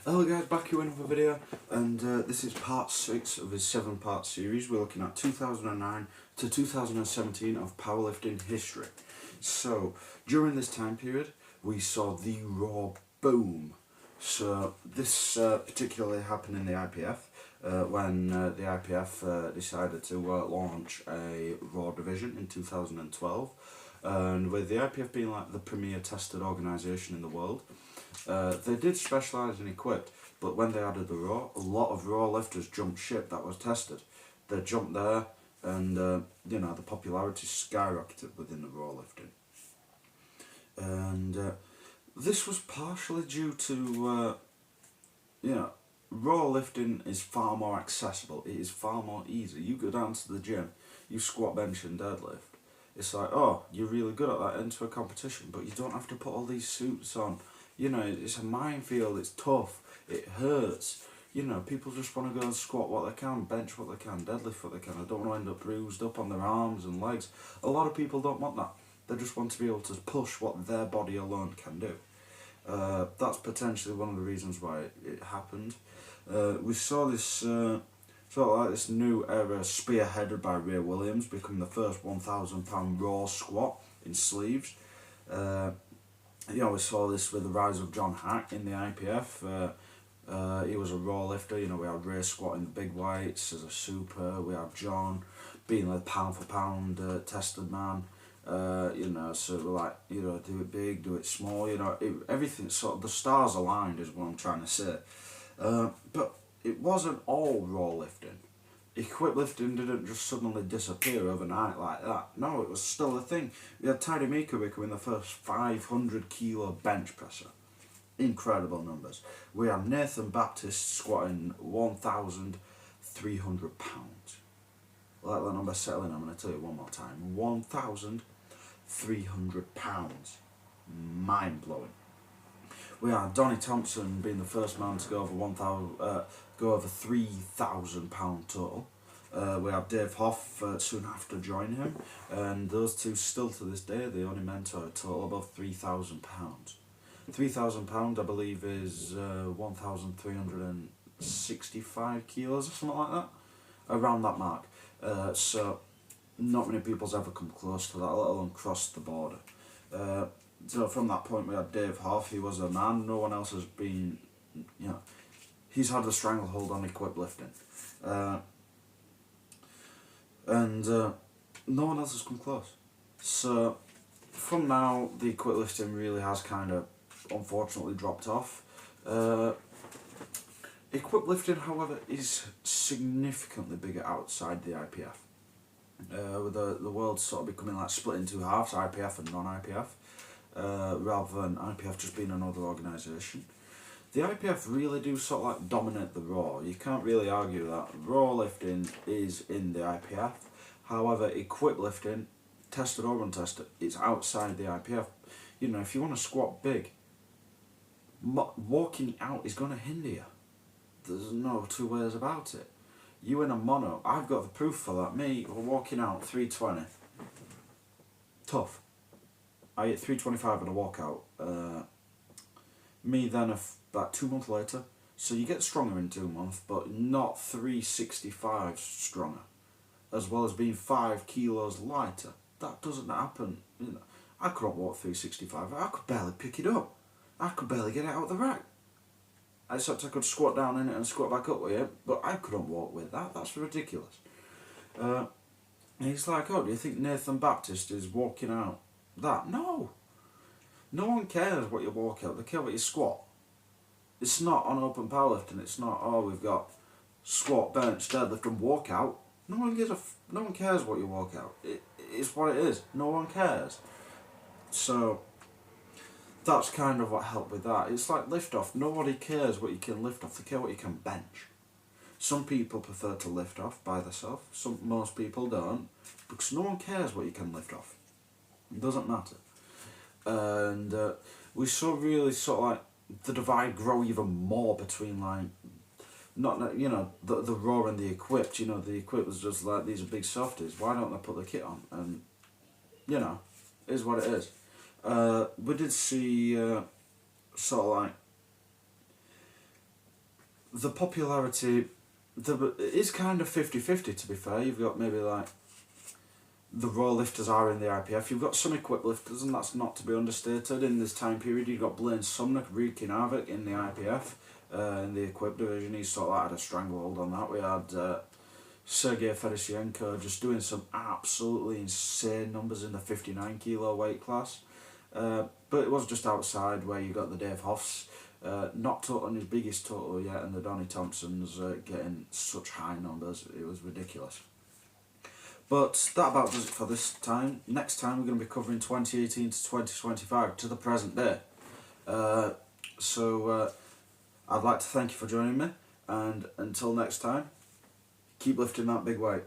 Hello guys, back here with another video, and this is part 6 of his 7-part series. We're looking at 2009 to 2017 of powerlifting history. So, during this time period, we saw the raw boom. So, this particularly happened in the IPF, when the IPF decided to launch a raw division in 2012. And with the IPF being like the premier tested organisation in the world, they did specialise in equipped, but when they added the raw, a lot of raw lifters jumped ship that was tested. They jumped there, and the popularity skyrocketed within the raw lifting. And this was partially due to, raw lifting is far more accessible. It is far more easy. You go down to the gym, you squat, bench and deadlift. It's like, oh, you're really good at that, into a competition, but you don't have to put all these suits on. It's a minefield, it's tough, it hurts. People just want to go and squat what they can, bench what they can, deadlift what they can. They don't want to end up bruised up on their arms and legs. A lot of people don't want that. They just want to be able to push what their body alone can do. That's potentially one of the reasons why it happened. We saw this sort of like this new era spearheaded by Ray Williams, becoming the first 1,000 pound raw squat in sleeves. We saw this with the rise of John Hack in the IPF. He was a raw lifter. We had Ray squatting the big weights as a super. We had John being a pound for pound tested man. So we're like, do it big, do it small. Everything sort of, the stars aligned is what I'm trying to say. But it wasn't all raw lifting. Equip lifting didn't just suddenly disappear overnight like that. No, it was still a thing. We had Tidy Mika becoming the first 500 kilo bench presser. Incredible numbers. We had Nathan Baptist squatting 1,300 pounds. Let that number settle in, I'm going to tell you one more time. 1,300 pounds. Mind blowing. We had Donnie Thompson being the first man to go over 3,000 pound total. We had Dave Hoff soon after join him, and those two still to this day the only men to a total above 3,000 pounds. 3,000 pound I believe is 1,365 kilos or something like that, around that mark. So not many people's ever come close to that, let alone crossed the border. So from that point we had Dave Hoff. He was a man. No one else has been, he's had a stranglehold on equip lifting. And no one else has come close. So from now the equip lifting really has kind of unfortunately dropped off. Equip lifting, however, is significantly bigger outside the IPF. With the world sort of becoming like split into halves, IPF and non-IPF. Rather than IPF just being another organisation. The IPF really do sort of like dominate the raw. You can't really argue that. Raw lifting is in the IPF. However, equip lifting, tested or untested, it's outside the IPF. If you want to squat big, walking out is going to hinder you. There's no two ways about it. You in a mono, I've got the proof for that. Me, walking out 320. Tough. I hit 325 in a walkout. Me then, about 2 months later, so you get stronger in 2 months, but not 365 stronger, as well as being 5 kilos lighter. That doesn't happen. I couldn't walk 365. I could barely pick it up. I could barely get it out of the rack. Except I could squat down in it and squat back up with it, but I couldn't walk with that. That's ridiculous. And he's like, oh, do you think Nathan Baptist is walking out that? No. No one cares what you walk out, they care what you squat. It's not on open powerlifting, it's not, oh, we've got squat, bench, deadlift and walk out. No one cares what you walk out. It's what it is. No one cares. So that's kind of what helped with that. It's like lift off. Nobody cares what you can lift off, they care what you can bench. Some people prefer to lift off by themselves, most people don't, because no one cares what you can lift off. It doesn't matter. And we saw really sort of like the divide grow even more between like, the raw and the equipped. The equipped was just like, these are big softies, why don't they put the kit on? And, is what it is. We did see sort of like the popularity, it is kind of 50-50 to be fair. You've got maybe like the raw lifters are in the IPF. You've got some equipped lifters, and that's not to be understated. In this time period, you've got Blaine Sumner wreaking havoc in the IPF, in the equipped division. He sort of like had a stranglehold on that. We had Sergey Fedoshenko just doing some absolutely insane numbers in the 59 kilo weight class. But it was just outside where you got the Dave Hoffs, not on his biggest total yet, and the Donny Thompsons getting such high numbers. It was ridiculous. But that about does it for this time. Next time we're going to be covering 2018 to 2025 to the present day. So I'd like to thank you for joining me, and until next time, keep lifting that big weight.